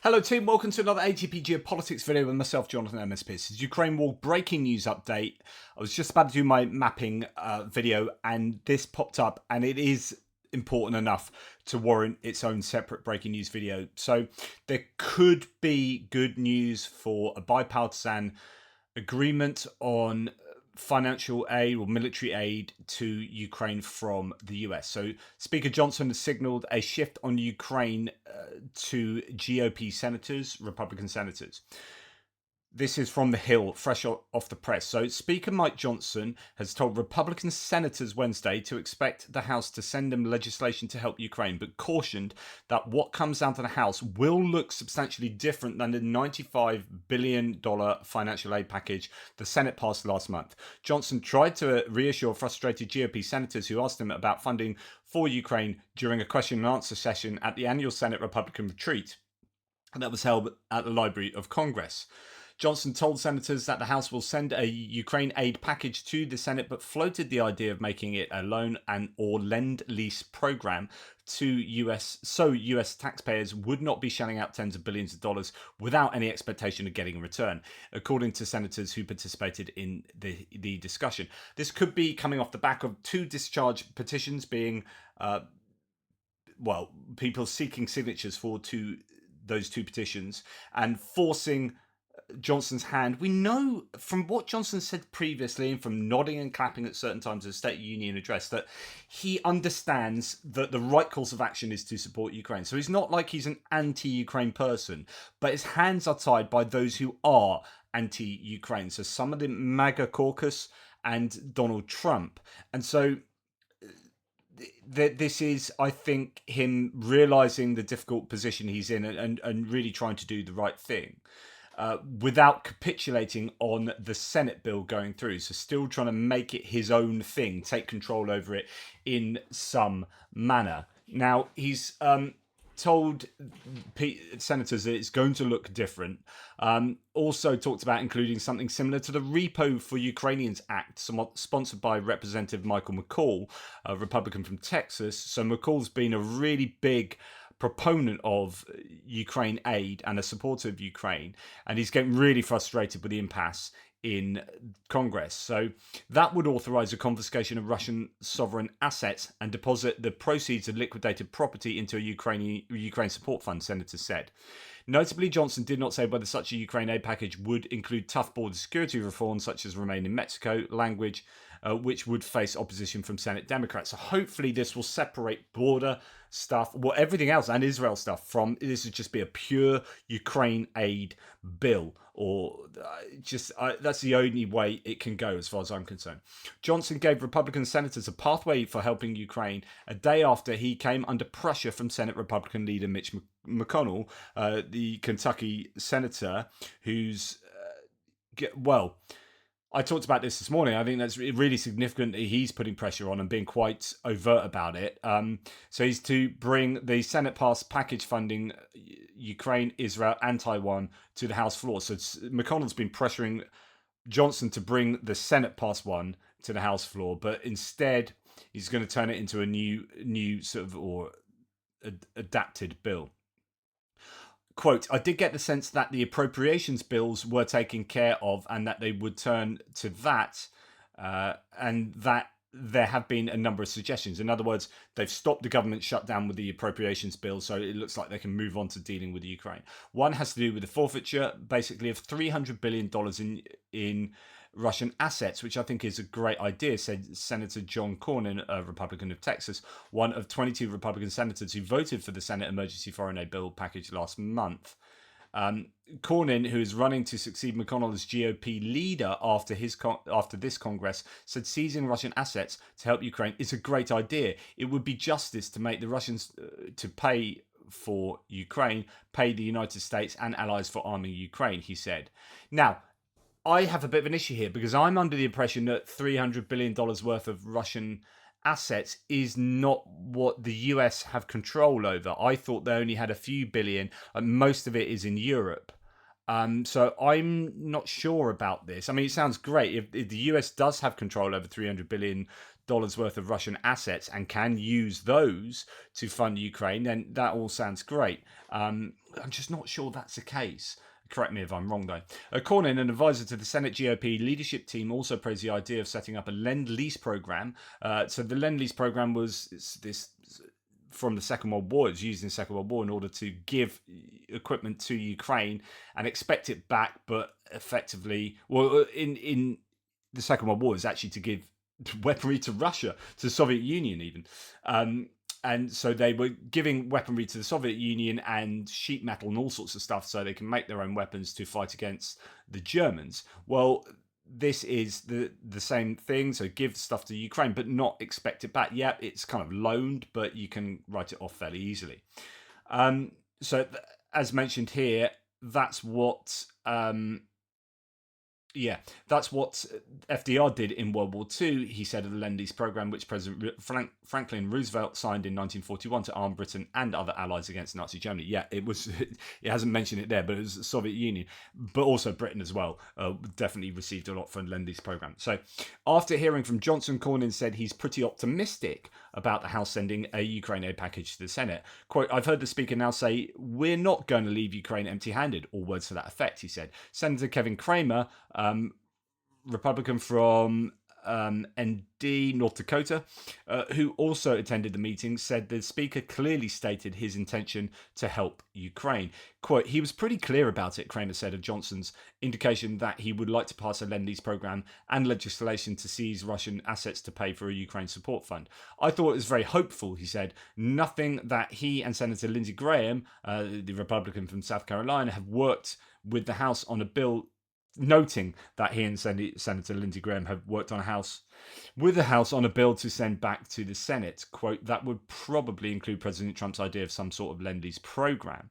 Hello team, welcome to another ATP Geopolitics video with myself, Jonathan MS Pearce. It's Ukraine War breaking news update. I was just about to do my mapping video and this popped up, and it is important enough to warrant its own separate breaking news video. So there could be good news for a bipartisan agreement on financial aid or military aid to Ukraine from the US. So Speaker Johnson has signaled a shift on Ukraine to GOP senators, Republican senators. This is from The Hill, fresh off the press. So Speaker Mike Johnson has told Republican senators Wednesday to expect the House to send them legislation to help Ukraine, but cautioned that what comes down to the House will look substantially different than the $95 billion financial aid package the Senate passed last month. Johnson tried to reassure frustrated GOP senators who asked him about funding for Ukraine during a question and answer session at the annual Senate Republican retreat that was held at the Library of Congress. Johnson told senators that the House will send a Ukraine aid package to the Senate, but floated the idea of making it a loan and or lend-lease program to US taxpayers would not be shelling out tens of billions of dollars without any expectation of getting a return, according to senators who participated in the discussion. This could be coming off the back of two discharge petitions being, people seeking signatures for those two petitions and forcing Johnson's hand. We know from what Johnson said previously and from nodding and clapping at certain times of the State of the Union address that he understands that the right course of action is to support Ukraine. So he's not like he's an anti-Ukraine person, but his hands are tied by those who are anti-Ukraine. So some of the MAGA caucus and Donald Trump. And so this is, I think, him realizing the difficult position he's in and really trying to do the right thing. Without capitulating on the Senate bill going through. So still trying to make it his own thing, take control over it in some manner. Now, he's told senators that it's going to look different. Also talked about including something similar to the Repo for Ukrainians Act, somewhat sponsored by Representative Michael McCaul, a Republican from Texas. So McCaul's been a really big proponent of Ukraine aid and a supporter of Ukraine, and he's getting really frustrated with the impasse in Congress. So that would authorize a confiscation of Russian sovereign assets and deposit the proceeds of liquidated property into a Ukraine support fund, senators said. Notably, Johnson did not say whether such a Ukraine aid package would include tough border security reforms such as remain in Mexico language, which would face opposition from Senate Democrats. So hopefully this will separate border stuff, everything else and Israel stuff from this would just be a pure Ukraine aid bill, or that's the only way it can go as far as I'm concerned. Johnson gave Republican senators a pathway for helping Ukraine a day after he came under pressure from Senate Republican leader Mitch McConnell, the Kentucky senator, who's I talked about this morning. I think that's really significant that he's putting pressure on and being quite overt about it. So he's to bring the Senate-passed package funding Ukraine, Israel, and Taiwan to the House floor. So McConnell's been pressuring Johnson to bring the Senate-passed one to the House floor, but instead he's going to turn it into a new sort of or adapted bill. Quote, I did get the sense that the appropriations bills were taken care of and that they would turn to that, and that there have been a number of suggestions. In other words, they've stopped the government shutdown with the appropriations bill, so it looks like they can move on to dealing with Ukraine. One has to do with the forfeiture, basically, of $300 billion in Russian assets, which I think is a great idea, said Senator John Cornyn, a Republican of Texas, one of 22 Republican senators who voted for the Senate Emergency Foreign Aid Bill package last month. Cornyn, who is running to succeed McConnell as GOP leader after this Congress, said seizing Russian assets to help Ukraine is a great idea. It would be justice to make the Russians to pay for Ukraine, pay the United States and allies for arming Ukraine, he said. Now, I have a bit of an issue here because I'm under the impression that $300 billion worth of Russian assets is not what the US have control over. I thought they only had a few billion, and most of it is in Europe. So I'm not sure about this. I mean, it sounds great. If the US does have control over $300 billion worth of Russian assets and can use those to fund Ukraine, then that all sounds great. I'm just not sure that's the case. Correct me if I'm wrong, though. Cornyn, an advisor to the Senate GOP leadership team, also praised the idea of setting up a Lend-Lease program. So the Lend-Lease program was this from the Second World War. It was used in the Second World War in order to give equipment to Ukraine and expect it back, but effectively, well, in the Second World War, is actually to give weaponry to Russia, to the Soviet Union, even. And so they were giving weaponry to the Soviet Union and sheet metal and all sorts of stuff so they can make their own weapons to fight against the Germans. Well, this is the same thing. So give stuff to Ukraine, but not expect it back. Yeah, it's kind of loaned, but you can write it off fairly easily. So as mentioned here, that's what... that's what FDR did in World War II. He said of the Lend-Lease program, which President Franklin Roosevelt signed in 1941 to arm Britain and other allies against Nazi Germany. Yeah, it was. It hasn't mentioned it there, but it was the Soviet Union, but also Britain as well. Definitely received a lot from the Lend-Lease program. So, after hearing from Johnson, Cornyn said he's pretty optimistic about the House sending a Ukraine aid package to the Senate. Quote, I've heard the Speaker now say, we're not going to leave Ukraine empty-handed, or words to that effect, he said. Senator Kevin Cramer, Republican from ND, North Dakota, who also attended the meeting, said the Speaker clearly stated his intention to help Ukraine. Quote, he was pretty clear about it, Cramer said of Johnson's indication that he would like to pass a Lend-Lease program and legislation to seize Russian assets to pay for a Ukraine support fund. I thought it was very hopeful, he said. Nothing that he and Senator Lindsey Graham, the Republican from South Carolina, have worked with the House on a bill, noting that he and Senator Lindsey Graham have worked on with the House on a bill to send back to the Senate. Quote, that would probably include President Trump's idea of some sort of Lend-Lease program.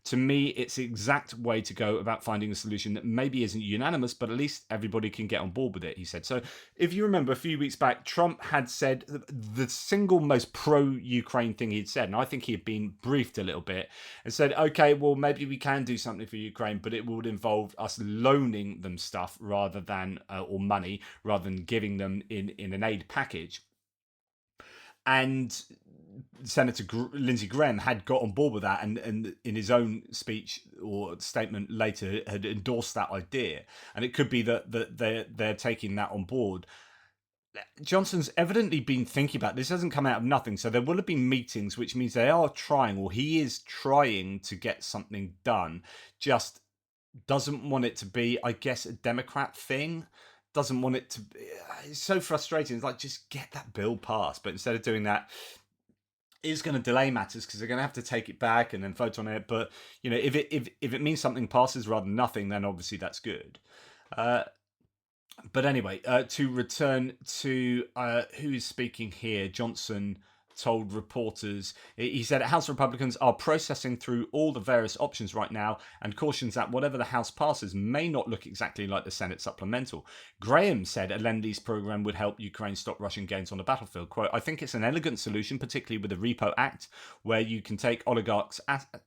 To me, it's the exact way to go about finding a solution that maybe isn't unanimous, but at least everybody can get on board with it, he said. So if you remember a few weeks back, Trump had said the single most pro-Ukraine thing he'd said, and I think he had been briefed a little bit, and said, okay, well, maybe we can do something for Ukraine, but it would involve us loaning them stuff rather than, or money, rather than giving them in an aid package. And Senator Lindsey Graham had got on board with that, and in his own speech or statement later had endorsed that idea. And it could be that they're taking that on board. Johnson's evidently been thinking about this. Hasn't come out of nothing. So there will have been meetings, which means they are trying, or he is trying to get something done. Just doesn't want it to be, I guess, a Democrat thing. Doesn't want it to be. It's so frustrating. It's like, just get that bill passed. But instead of doing that, is going to delay matters because they're going to have to take it back and then vote on it. But you know, if it means something passes rather than nothing, then obviously that's good. But anyway, to return to who is speaking here, Johnson told reporters, he said House Republicans are processing through all the various options right now and cautions that whatever the House passes may not look exactly like the Senate supplemental. Graham said a Lend-Lease program would help Ukraine stop Russian gains on the battlefield. Quote, I think it's an elegant solution, particularly with the Repo Act, where you can take oligarchs'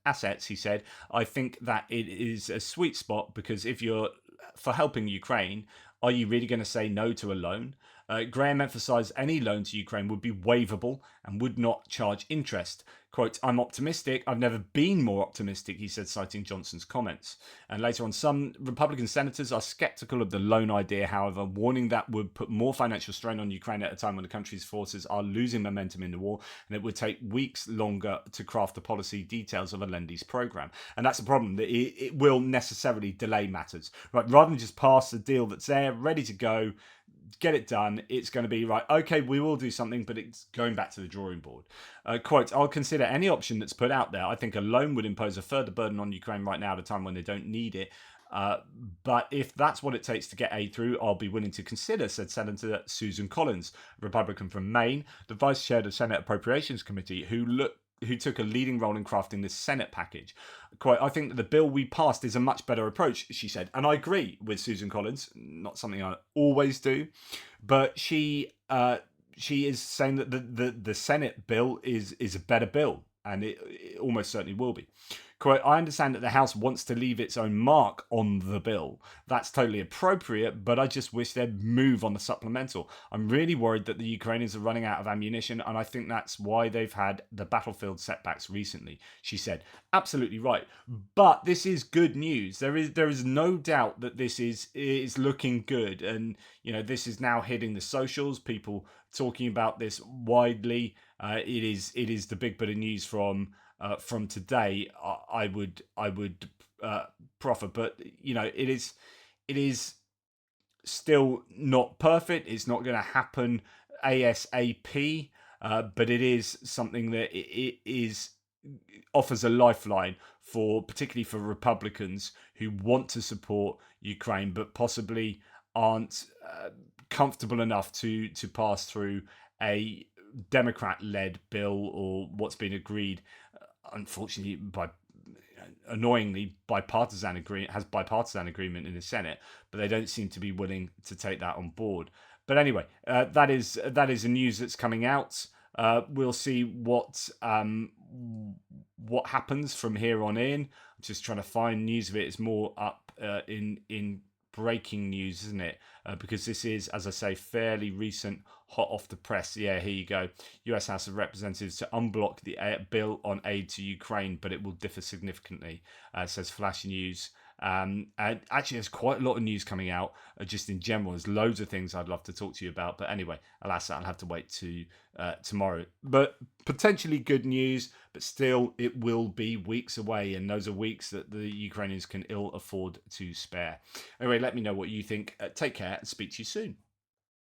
assets, he said. I think that it is a sweet spot because if you're for helping Ukraine, are you really going to say no to a loan? Graham emphasised any loan to Ukraine would be waivable and would not charge interest. Quote, I'm optimistic. I've never been more optimistic, he said, citing Johnson's comments. And later on, some Republican senators are sceptical of the loan idea, however, warning that would put more financial strain on Ukraine at a time when the country's forces are losing momentum in the war, and it would take weeks longer to craft the policy details of a Lend-Lease program. And that's the problem, that it will necessarily delay matters. Right, rather than just pass the deal that's there, ready to go, get it done, it's going to be right, okay, we will do something, but it's going back to the drawing board. Quote, I'll consider any option that's put out there. I think a loan would impose a further burden on Ukraine right now at a time when they don't need it. But if that's what it takes to get aid through, I'll be willing to consider, said Senator Susan Collins, Republican from Maine, the vice chair of the Senate Appropriations Committee, who took a leading role in crafting this Senate package. Quote, I think that the bill we passed is a much better approach, she said. And I agree with Susan Collins, not something I always do, but she is saying that the Senate bill is a better bill, and it almost certainly will be. Quote, I understand that the House wants to leave its own mark on the bill. That's totally appropriate, but I just wish they'd move on the supplemental. I'm really worried that the Ukrainians are running out of ammunition, and I think that's why they've had the battlefield setbacks recently, she said. Absolutely right. But this is good news. There is no doubt that this is looking good, and this is now hitting the socials. People talking about this widely. It is the big bit of news from today. I would proffer, but it is still not perfect. It's not going to happen ASAP, but it is something that it is offers a lifeline for, particularly for Republicans who want to support Ukraine but possibly aren't comfortable enough to pass through a Democrat-led bill, or what's been agreed, unfortunately, annoyingly bipartisan agreement in the Senate, but they don't seem to be willing to take that on board. But anyway, that is the news that's coming out. We'll see what happens from here on in. I'm just trying to find news of it. It's more up in breaking news, isn't it? Because this is, as I say, fairly recent, hot off the press. Yeah, here you go. US House of Representatives to unblock the bill on aid to Ukraine, but it will differ significantly, says Flash News. And actually, there's quite a lot of news coming out just in general. There's loads of things I'd love to talk to you about. But anyway, alas, I'll have to wait to tomorrow. But potentially good news, but still, it will be weeks away. And those are weeks that the Ukrainians can ill afford to spare. Anyway, let me know what you think. Take care and speak to you soon.